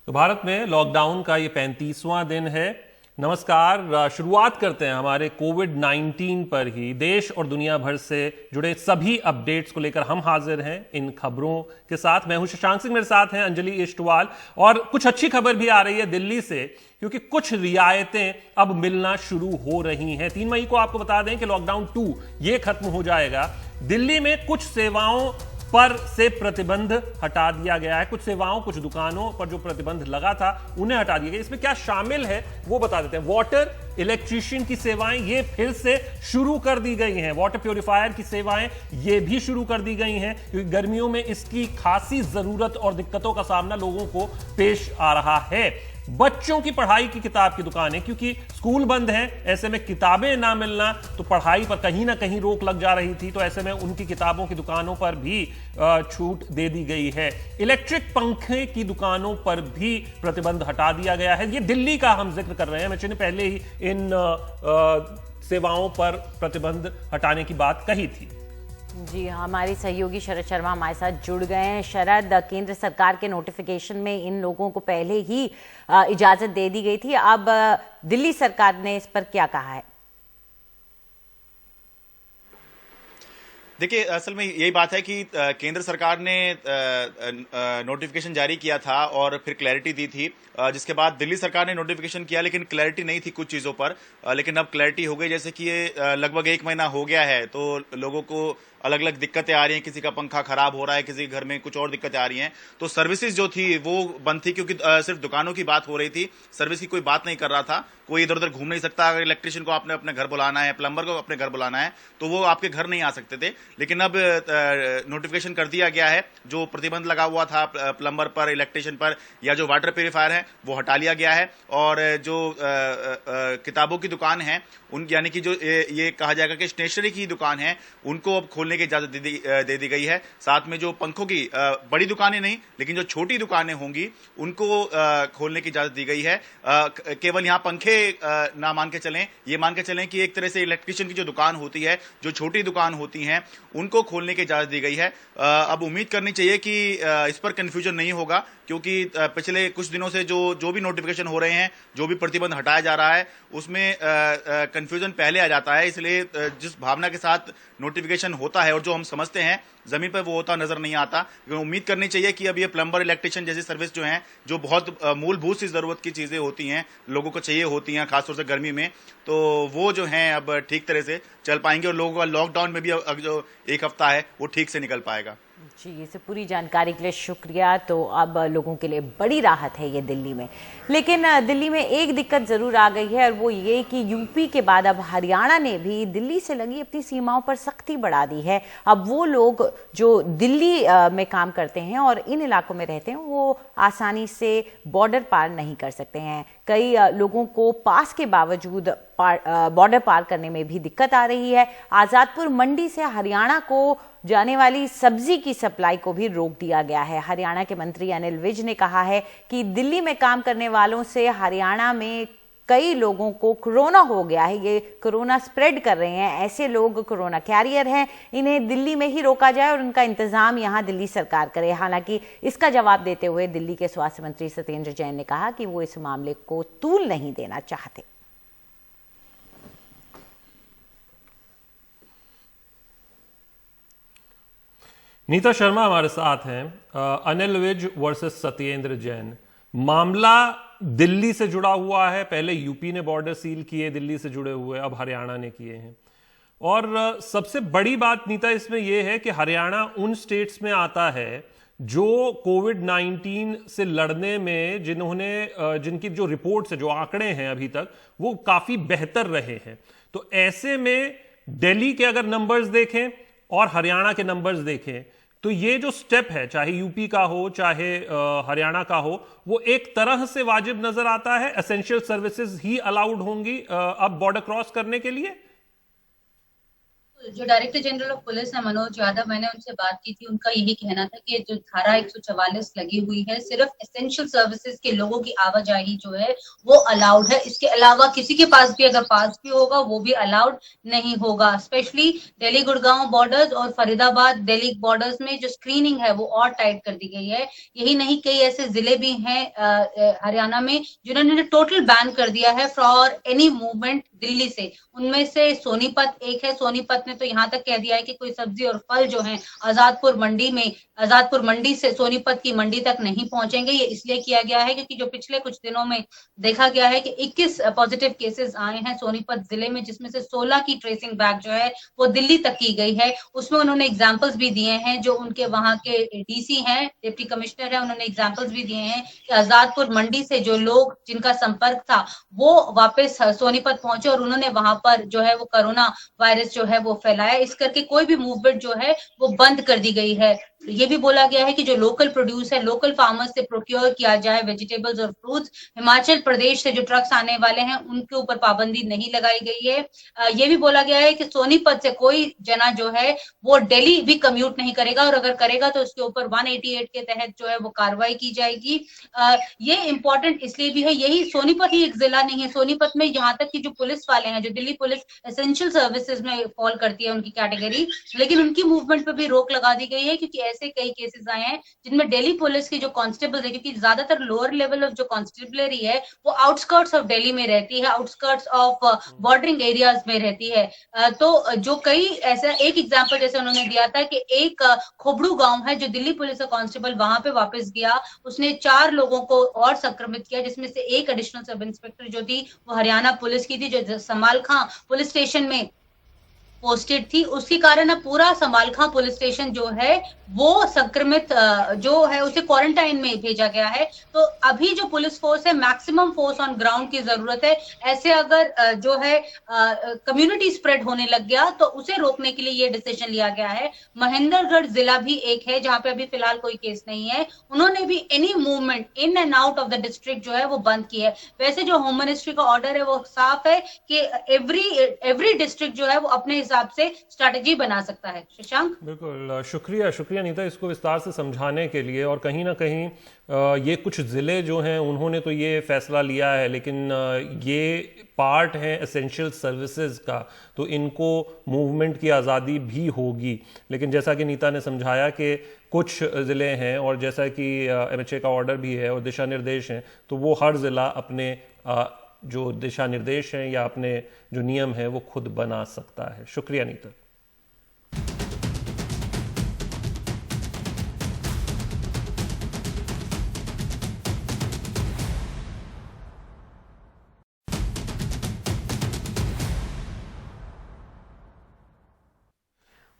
तो भारत में लॉकडाउन का ये 35वां दिन है। नमस्कार, शुरुआत करते हैं हमारे कोविड-19 पर ही। देश और दुनिया भर से जुड़े सभी अपडेट्स को लेकर हम हाजिर हैं इन खबरों के साथ। मैं हूं शशांक सिंह, मेरे साथ हैं अंजलि इष्टवाल। और कुछ अच्छी खबर भी आ रही है दिल्ली से, क्योंकि कुछ रियायतें अब मिलना शुरू हो रही हैं। 3 मई को आपको बता दें कि लॉकडाउन 2 ये खत्म हो जाएगा। दिल्ली में कुछ सेवाओं पर से प्रतिबंध हटा दिया गया है। कुछ सेवाओं, कुछ दुकानों पर जो प्रतिबंध लगा था उन्हें हटा दिया गया। इसमें क्या शामिल है वो बता देते हैं। वाटर, इलेक्ट्रीशियन की सेवाएं ये फिर से शुरू कर दी गई हैं। वाटर प्योरीफायर की सेवाएं ये भी शुरू कर दी गई हैं, क्योंकि गर्मियों में इसकी खासी जरूरत और दिक्कतों का सामना लोगों को पेश आ रहा है। बच्चों की पढ़ाई की किताब की दुकानें, क्योंकि स्कूल बंद हैं, ऐसे में किताबें ना मिलना तो पढ़ाई पर कहीं ना कहीं रोक लग जा रही थी, तो ऐसे में उनकी किताबों की दुकानों पर भी छूट दे दी गई है। इलेक्ट्रिक पंखे की दुकानों पर भी प्रतिबंध हटा दिया गया है। ये दिल्ली का हम जिक्र कर रहे हैं। मैंने पहले ही इन सेवाओं पर प्रतिबंध हटाने की बात कही थी। जी, हमारे सहयोगी शरद शर्मा हमारे साथ जुड़ गए हैं। शरद, केंद्र सरकार के नोटिफिकेशन में इन लोगों को पहले ही इजाजत दे दी गई थी, अब दिल्ली सरकार ने इस पर क्या कहा है? देखिए, असल में यही बात है कि केंद्र सरकार ने नोटिफिकेशन जारी किया था और फिर क्लैरिटी दी थी, जिसके बाद दिल्ली सरकार ने नोटिफिकेशन किया, लेकिन क्लैरिटी नहीं थी कुछ चीज़ों पर। लेकिन अब क्लैरिटी हो गई। जैसे कि ये लगभग 1 महीना हो गया है, तो लोगों को अलग अलग दिक्कतें आ रही हैं। किसी का पंखा खराब हो रहा है, किसी के घर में कुछ और दिक्कतें आ रही हैं। तो सर्विसेज जो थी वो बंद थी, क्योंकि सिर्फ दुकानों की बात हो रही थी, सर्विस की कोई बात नहीं कर रहा था। कोई इधर उधर घूम नहीं सकता। अगर इलेक्ट्रिशियन को आपने अपने घर बुलाना है, प्लम्बर को अपने घर बुलाना है, तो वो आपके घर नहीं आ सकते थे। लेकिन अब नोटिफिकेशन कर दिया गया है। जो प्रतिबंध लगा हुआ था प्लम्बर पर, इलेक्ट्रिशियन पर, या जो वाटर प्योरीफायर है वो हटा लिया गया है। और जो किताबों की दुकान है, उन यानी कि जो ये कहा जाएगा कि स्टेशनरी की दुकान है, उनको अब खोलने की इजाजत दे दी गई है। साथ में जो पंखों की बड़ी दुकानें नहीं, लेकिन जो छोटी दुकानें होंगी उनको खोलने की इजाजत दी गई है। केवल यहाँ पंखे ना मान के चलें, ये मान के चलें कि एक तरह से इलेक्ट्रिशियन की जो दुकान होती है, जो छोटी दुकान होती हैं, उनको खोलने की इजाजत दी गई है। अब उम्मीद करनी चाहिए कि इस पर कंफ्यूजन नहीं होगा, क्योंकि पिछले कुछ दिनों से जो भी नोटिफिकेशन हो रहे हैं, जो भी प्रतिबंध हटाया जा रहा है, उसमें कंफ्यूजन पहले आ जाता है। इसलिए जिस भावना के साथ नोटिफिकेशन होता है और जो हम समझते हैं जमीन पर, वो होता नजर नहीं आता। उम्मीद करनी चाहिए कि अब ये प्लम्बर, इलेक्ट्रिशियन जैसी सर्विस जो हैं, जो बहुत मूलभूत सी जरूरत की चीजें होती हैं, लोगों को चाहिए होती हैं, खासतौर से गर्मी में, तो वो जो हैं अब ठीक तरह से चल पाएंगे और लोगों का लॉकडाउन में भी अब जो 1 हफ्ता है वो ठीक से निकल पाएगा। जी, इसे पूरी जानकारी के लिए शुक्रिया। तो अब लोगों के लिए बड़ी राहत है ये दिल्ली में। लेकिन दिल्ली में एक दिक्कत जरूर आ गई है, और वो ये कि यूपी के बाद अब हरियाणा ने भी दिल्ली से लगी अपनी सीमाओं पर सख्ती बढ़ा दी है। अब वो लोग जो दिल्ली में काम करते हैं और इन इलाकों में रहते हैं, वो आसानी से बॉर्डर पार नहीं कर सकते हैं। कई लोगों को पास के बावजूद बॉर्डर पार करने में भी दिक्कत आ रही है। आजादपुर मंडी से हरियाणा को जाने वाली सब्जी की सप्लाई को भी रोक दिया गया है। हरियाणा के मंत्री अनिल विज ने कहा है कि दिल्ली में काम करने वालों से हरियाणा में कई लोगों को कोरोना हो गया है, ये कोरोना स्प्रेड कर रहे हैं, ऐसे लोग कोरोना कैरियर हैं, इन्हें दिल्ली में ही रोका जाए और उनका इंतजाम यहां दिल्ली सरकार करे। हालांकि इसका जवाब देते हुए दिल्ली के स्वास्थ्य मंत्री सत्येंद्र जैन ने कहा कि वो इस मामले को तूल नहीं देना चाहते। नीता शर्मा हमारे साथ हैं। अनिल विज वर्सेस सत्येंद्र जैन, मामला दिल्ली से जुड़ा हुआ है। पहले यूपी ने बॉर्डर सील किए दिल्ली से जुड़े हुए, अब हरियाणा ने किए हैं। और सबसे बड़ी बात नीता इसमें यह है कि हरियाणा उन स्टेट्स में आता है जो कोविड-19 से लड़ने में जिनकी जो रिपोर्ट्स है, जो आंकड़े हैं अभी तक, वो काफी बेहतर रहे हैं। तो ऐसे में दिल्ली के अगर नंबर्स देखें और हरियाणा के नंबर्स देखें, तो ये जो स्टेप है, चाहे यूपी का हो चाहे हरियाणा का हो, वो एक तरह से वाजिब नजर आता है। एसेंशियल सर्विसेज ही अलाउड होंगी अब बॉर्डर क्रॉस करने के लिए। जो डायरेक्टर जनरल ऑफ पुलिस है मनोज यादव, मैंने उनसे बात की थी। उनका यही कहना था कि जो धारा 144 लगी हुई है, सिर्फ एसेंशियल सर्विसेज के लोगों की आवाजाही जो है वो अलाउड है। इसके अलावा किसी के पास भी अगर पास भी होगा वो भी अलाउड नहीं होगा। स्पेशली दिल्ली गुड़गांव बॉर्डर्स और फरीदाबाद दिल्ली बॉर्डर्स में जो स्क्रीनिंग है वो और टाइट कर दी गई है। यही नहीं, कई ऐसे जिले भी हैं हरियाणा में जिन्होंने टोटल बैन कर दिया है फॉर एनी मूवमेंट दिल्ली से। उनमें से सोनीपत एक है। सोनीपत ने तो यहाँ तक कह दिया है कि कोई सब्जी और फल जो है आजादपुर मंडी से सोनीपत की मंडी तक नहीं पहुंचेंगे। ये इसलिए किया गया है क्योंकि जो पिछले कुछ दिनों में देखा गया है कि 21 पॉजिटिव केसेस आए हैं सोनीपत जिले में, जिसमें से 16 की ट्रेसिंग बैक जो है वो दिल्ली तक की गई है। उसमें उन्होंने एग्जाम्पल्स भी दिए हैं, जो उनके वहां के डीसी हैं, डिप्टी कमिश्नर है, उन्होंने एग्जाम्पल्स भी दिए हैं कि आजादपुर मंडी से जो लोग जिनका संपर्क था वो वापस सोनीपत पहुंचे और उन्होंने वहां पर जो है वो कोरोना वायरस जो है वो फैलाया। इस करके कोई भी मूवमेंट जो है वो बंद कर दी गई है। ये भी बोला गया है कि जो लोकल प्रोड्यूस है, लोकल फार्मर्स से प्रोक्योर किया जाए वेजिटेबल्स और फ्रूट्स। हिमाचल प्रदेश से जो ट्रक्स आने वाले हैं उनके ऊपर पाबंदी नहीं लगाई गई है। ये भी बोला गया है कि सोनीपत से कोई जना जो है वो दिल्ली भी कम्यूट नहीं करेगा, और अगर करेगा तो उसके ऊपर 188 के तहत जो है वो कार्रवाई की जाएगी। ये इंपॉर्टेंट इसलिए भी है, यही सोनीपत ही एक जिला नहीं है। सोनीपत में यहाँ तक कि जो पुलिस वाले हैं, जो दिल्ली पुलिस एसेंशियल सर्विसेज में फॉल करती है उनकी कैटेगरी, लेकिन उनकी मूवमेंट पे भी रोक लगा दी गई है क्योंकि ऐसे कई केसेस आए हैं जिनमें दिल्ली पुलिस की जो कांस्टेबल है, क्योंकि ज्यादातर लोअर लेवल ऑफ जो कांस्टेबलरी है वो आउटस्कर्ट्स ऑफ दिल्ली में रहती है, आउटस्कर्ट्स ऑफ बॉर्डरिंग एरियाज में रहती है। तो जो कई ऐसा एक एग्जाम्पल जैसे उन्होंने दिया था कि एक खोबड़ू गांव है, जो दिल्ली पुलिस का कांस्टेबल वहां पे वापस गया, उसने 4 लोगों को और संक्रमित किया, जिसमें से एक एडिशनल सब इंस्पेक्टर जो थी वो हरियाणा पुलिस की थी, जो समालखां पुलिस स्टेशन में पोस्टेड थी। उसके कारण अब पूरा समालखां पुलिस स्टेशन जो है वो संक्रमित जो है उसे क्वारंटाइन में भेजा गया है। तो अभी जो पुलिस फोर्स है, मैक्सिमम फोर्स ऑन ग्राउंड की जरूरत है। ऐसे अगर जो है कम्युनिटी स्प्रेड होने लग गया तो उसे रोकने के लिए ये डिसीजन लिया गया है। महेंद्रगढ़ जिला भी एक है जहां पे अभी फिलहाल कोई केस नहीं है, उन्होंने भी any movement in and out of the district जो है वो बंद की है। वैसे जो होम मिनिस्ट्री का ऑर्डर है वो साफ है कि एवरी डिस्ट्रिक्ट जो है वो अपने हिसाब से स्ट्रैटेजी बना सकता है। शशांक, बिल्कुल, शुक्रिया नीता इसको विस्तार से समझाने के लिए। और कहीं ना कहीं ये कुछ ज़िले जो हैं उन्होंने तो ये फैसला लिया है, लेकिन ये पार्ट है एसेंशियल सर्विसेज का, तो इनको मूवमेंट की आज़ादी भी होगी। लेकिन जैसा कि नीता ने समझाया कि कुछ ज़िले हैं और जैसा कि MHA का ऑर्डर भी है और दिशा निर्देश हैं, तो वो हर ज़िला अपने जो दिशा निर्देश हैं या अपने जो नियम हैं वो खुद बना सकता है। शुक्रिया नीता।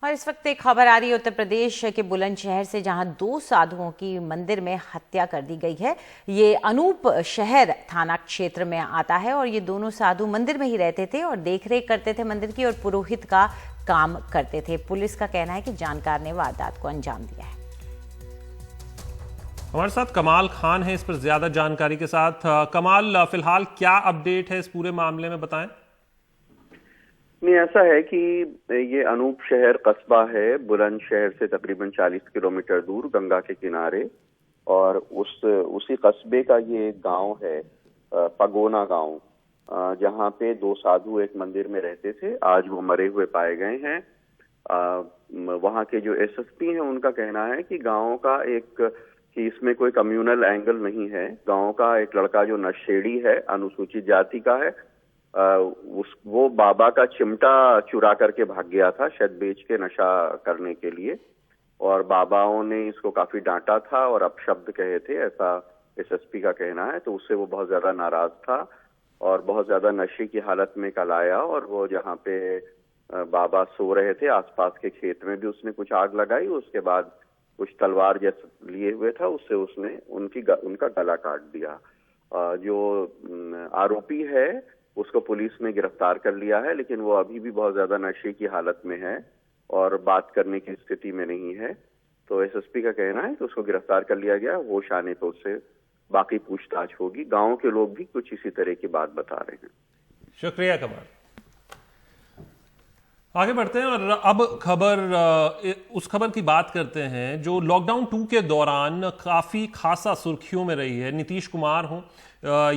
और इस वक्त एक खबर आ रही है उत्तर प्रदेश के बुलंदशहर से, जहां 2 साधुओं की मंदिर में हत्या कर दी गई है। ये अनूप शहर थाना क्षेत्र में आता है और ये दोनों साधु मंदिर में ही रहते थे और देखरेख करते थे मंदिर की, और पुरोहित का काम करते थे। पुलिस का कहना है कि जानकार ने वारदात को अंजाम दिया है। हमारे साथ कमाल खान है इस पर ज्यादा जानकारी के साथ। कमाल, फिलहाल क्या अपडेट है इस पूरे मामले में, बताएं। नहीं, ऐसा है कि ये अनूप शहर कस्बा है बुलंदशहर से तकरीबन 40 किलोमीटर दूर गंगा के किनारे, और उसी कस्बे का ये गांव है पगोना गांव, जहां पे 2 साधु एक मंदिर में रहते थे। आज वो मरे हुए पाए गए हैं। वहां के जो SSP हैं उनका कहना है कि गांव का कि इसमें कोई कम्युनल एंगल नहीं है। गांव का एक लड़का जो नशेड़ी है, अनुसूचित जाति का है, वो बाबा का चिमटा चुरा करके भाग गया था, शायद बेच के नशा करने के लिए, और बाबाओं ने इसको काफी डांटा था और अपशब्द कहे थे, ऐसा SSP का कहना है। तो उससे वो बहुत ज्यादा नाराज था और बहुत ज्यादा नशे की हालत में कल आया, और वो जहाँ पे बाबा सो रहे थे आसपास के खेत में भी उसने कुछ आग लगाई। उसके बाद कुछ तलवार जैसा लिए हुए था, उससे उसने उनका गला काट दिया। जो आरोपी है उसको पुलिस ने गिरफ्तार कर लिया है, लेकिन वो अभी भी बहुत ज्यादा नशे की हालत में है और बात करने की स्थिति में नहीं है। तो SSP का कहना है कि उसको गिरफ्तार कर लिया गया, होश आने पे उससे बाकी पूछताछ होगी। गांव के लोग भी कुछ इसी तरह की बात बता रहे हैं। शुक्रिया कमाल। आगे बढ़ते हैं और अब उस खबर की बात करते हैं जो लॉकडाउन 2 के दौरान काफी खासा सुर्खियों में रही है। नीतीश कुमार हो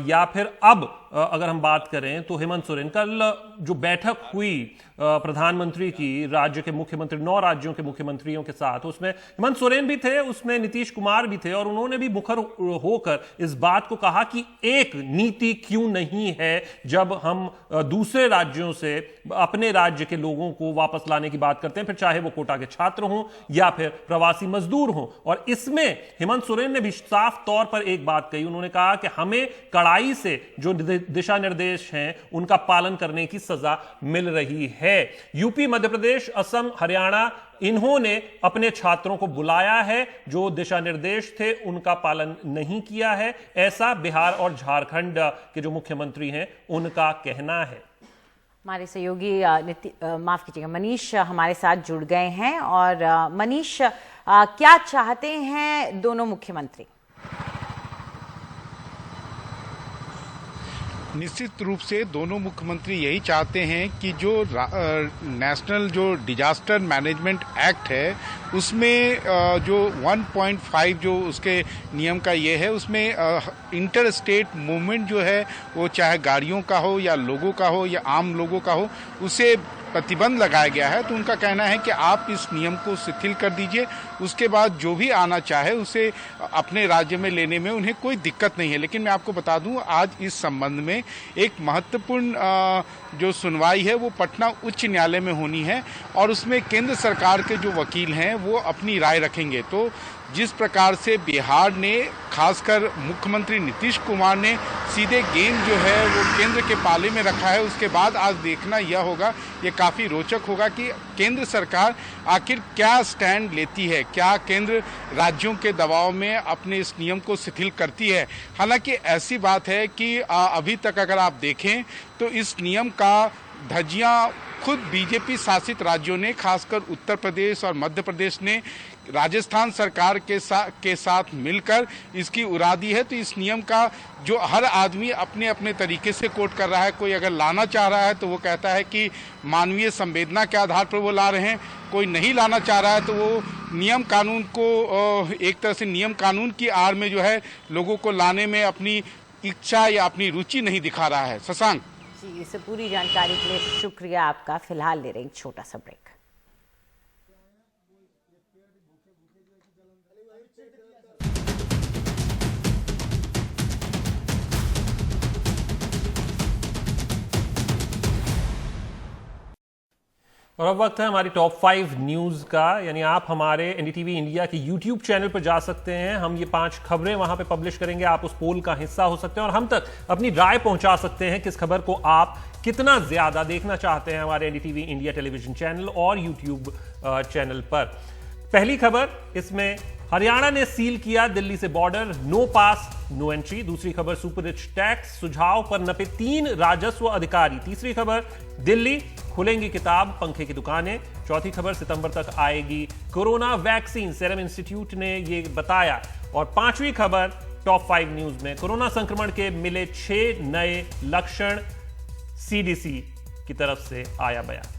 या फिर अब अगर हम बात करें तो हेमंत सोरेन। कल जो बैठक हुई प्रधानमंत्री की राज्य के मुख्यमंत्री 9 राज्यों के मुख्यमंत्रियों के साथ, उसमें हेमंत सोरेन भी थे, उसमें नीतीश कुमार भी थे और उन्होंने भी मुखर होकर इस बात को कहा कि एक नीति क्यों नहीं है जब हम दूसरे राज्यों से अपने राज्य के लोगों को वापस लाने की बात करते हैं, फिर चाहे वो कोटा के छात्र हों या फिर प्रवासी मजदूर हों। और इसमें हेमंत सोरेन ने भी साफ तौर पर एक बात कही, उन्होंने कहा कि हमें कड़ाई से जो दिशा निर्देश हैं उनका पालन करने की सजा मिल रही है। यूपी, मध्य प्रदेश, असम, हरियाणा, इन्होंने अपने छात्रों को बुलाया है, जो दिशा निर्देश थे उनका पालन नहीं किया है, ऐसा बिहार और झारखंड के जो मुख्यमंत्री हैं उनका कहना है। हमारे सहयोगी माफ कीजिएगा मनीष हमारे साथ जुड़ गए हैं। और मनीष, क्या चाहते हैं दोनों मुख्यमंत्री? निश्चित रूप से दोनों मुख्यमंत्री यही चाहते हैं कि जो नेशनल जो डिजास्टर मैनेजमेंट एक्ट है उसमें जो 1.5 जो उसके नियम का ये है, उसमें इंटर स्टेट मूवमेंट जो है वो चाहे गाड़ियों का हो या लोगों का हो या आम लोगों का हो, उसे प्रतिबंध लगाया गया है। तो उनका कहना है कि आप इस नियम को शिथिल कर दीजिए, उसके बाद जो भी आना चाहे उसे अपने राज्य में लेने में उन्हें कोई दिक्कत नहीं है। लेकिन मैं आपको बता दूं, आज इस संबंध में एक महत्वपूर्ण जो सुनवाई है वो पटना उच्च न्यायालय में होनी है और उसमें केंद्र सरकार के जो वकील हैं वो अपनी राय रखेंगे। तो जिस प्रकार से बिहार ने, खासकर मुख्यमंत्री नीतीश कुमार ने सीधे गेंद जो है वो केंद्र के पाले में रखा है, उसके बाद आज देखना यह होगा, ये काफ़ी रोचक होगा कि केंद्र सरकार आखिर क्या स्टैंड लेती है, क्या केंद्र राज्यों के दबाव में अपने इस नियम को शिथिल करती है। हालांकि ऐसी बात है कि अभी तक अगर आप देखें तो इस नियम का धज्जियां खुद बीजेपी शासित राज्यों ने, खासकर उत्तर प्रदेश और मध्य प्रदेश ने राजस्थान सरकार के साथ मिलकर इसकी उड़ा दी है। तो इस नियम का जो हर आदमी अपने अपने तरीके से कोट कर रहा है। कोई अगर लाना चाह रहा है तो वो कहता है कि मानवीय संवेदना के आधार पर वो ला रहे हैं, कोई नहीं लाना चाह रहा है तो वो नियम कानून को एक तरह से नियम कानून की आड़ में जो है लोगों को लाने में अपनी इच्छा या अपनी रुचि नहीं दिखा रहा है। शशांक जी, इस पूरी जानकारी के लिए शुक्रिया आपका। फिलहाल ले रहे हैं एक छोटा सा ब्रेक। और अब वक्त है हमारी टॉप 5 न्यूज का, यानी आप हमारे एनडीटीवी इंडिया के यूट्यूब चैनल पर जा सकते हैं। हम ये 5 खबरें वहां पे पब्लिश करेंगे, आप उस पोल का हिस्सा हो सकते हैं और हम तक अपनी राय पहुंचा सकते हैं किस खबर को आप कितना ज्यादा देखना चाहते हैं हमारे एनडीटीवी इंडिया टेलीविजन चैनल और यूट्यूब चैनल पर। पहली खबर, इसमें हरियाणा ने सील किया दिल्ली से बॉर्डर, नो पास नो एंट्री। दूसरी खबर, सुपर रिच टैक्स सुझाव पर नपे 3 राजस्व अधिकारी। तीसरी खबर, दिल्ली खुलेंगी किताब पंखे की दुकानें। चौथी खबर, सितंबर तक आएगी कोरोना वैक्सीन, सीरम इंस्टीट्यूट ने ये बताया। और 5वीं खबर टॉप 5 न्यूज में, कोरोना संक्रमण के मिले 6 नए लक्षण, सीडीसी की तरफ से आया बयान।